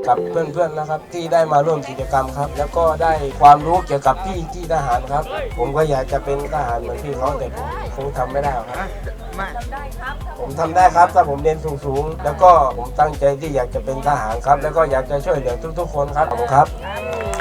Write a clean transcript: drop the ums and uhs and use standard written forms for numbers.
กับเพื่อนๆนะครับที่ได้มาร่วมกิจกรรมครับแล้วก็ได้ความรู้เกี่ยวกับพี่ที่ทหารครับผมก็อยากจะเป็นทหารเหมือนพี่เขาแต่ผมคงทำไม่ได้ครับผมทำได้ครับถ้าผมเรียนสูงๆแล้วก็ผมตั้งใจที่อยากจะเป็นทหารครับแล้วก็อยากจะช่วยเหลือทุกๆคนครับผมครับ